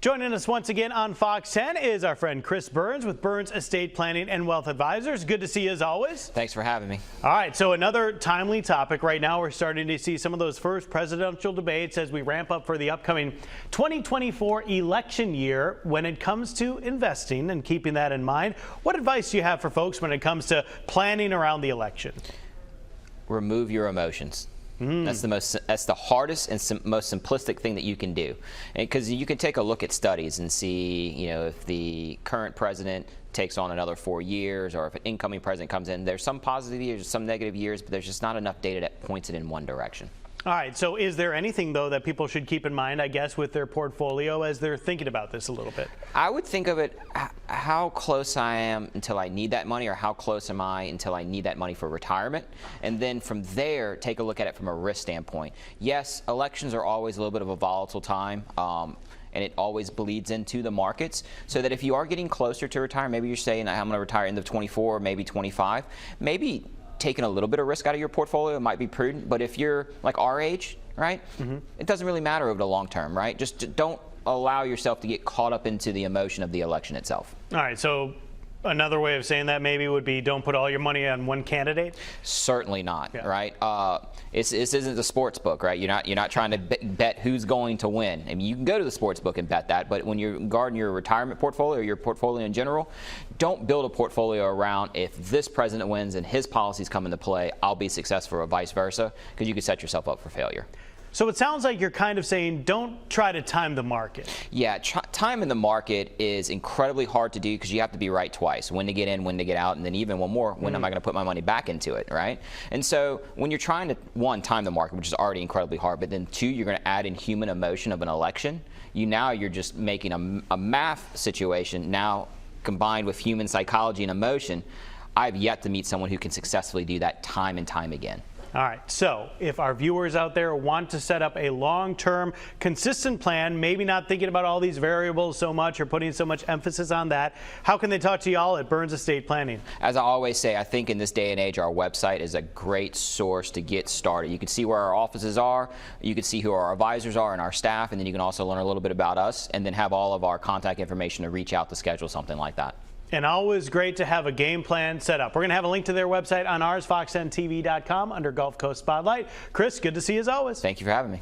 Joining us once again on Fox 10 is our friend Chris Burns with Burns Estate Planning and Wealth Advisors. Good to see you as always. Thanks for having me. All right, so another timely topic. Right now we're starting to see some of those first presidential debates as we ramp up for the upcoming 2024 election year. When it comes to investing and keeping that in mind, what advice do you have for folks when it comes to planning around the election? Remove your emotions. That's the hardest and most simplistic thing that you can do, because you can take a look at studies and see, if the current president takes on another 4 years, or if an incoming president comes in. There's some positive years, some negative years, but there's just not enough data that points it in one direction. All right, so is there anything, though, that people should keep in mind, I guess, with their portfolio as they're thinking about this a little bit? I would think of it, how close I am until I need that money, or how close am I until I need that money for retirement? And then from there, take a look at it from a risk standpoint. Yes, elections are always a little bit of a volatile time. And it always bleeds into the markets, so that if you are getting closer to retire, maybe you're saying I'm going to retire end of 24, maybe 25, maybe taking a little bit of risk out of your portfolio might be prudent. But if you're like our age, right, it doesn't really matter over the long term, right? Just don't allow yourself to get caught up into the emotion of the election itself. All right, so another way of saying that maybe would be don't put all your money on one candidate? Certainly not, right? This isn't a sports book, right? You're not trying to bet who's going to win. I mean, you can go to the sports book and bet that, but when you're guarding your retirement portfolio or your portfolio in general, don't build a portfolio around if this president wins and his policies come into play, I'll be successful, or vice versa, because you could set yourself up for failure. So it sounds like you're kind of saying don't try to time the market. Yeah, time in the market is incredibly hard to do because you have to be right twice. When to get in, when to get out, and then even one more, when am I going to put my money back into it, right? And so when you're trying to, one, time the market, which is already incredibly hard, but then two, you're going to add in human emotion of an election, you're just making a math situation now combined with human psychology and emotion. I've yet to meet someone who can successfully do that time and time again. All right, so if our viewers out there want to set up a long-term, consistent plan, maybe not thinking about all these variables so much or putting so much emphasis on that, how can they talk to y'all at Burns Estate Planning? As I always say, I think in this day and age, our website is a great source to get started. You can see where our offices are, you can see who our advisors are and our staff, and then you can also learn a little bit about us, and then have all of our contact information to reach out to schedule something like that. And always great to have a game plan set up. We're going to have a link to their website on ours, fox10tv.com, under Gulf Coast Spotlight. Chris, good to see you as always. Thank you for having me.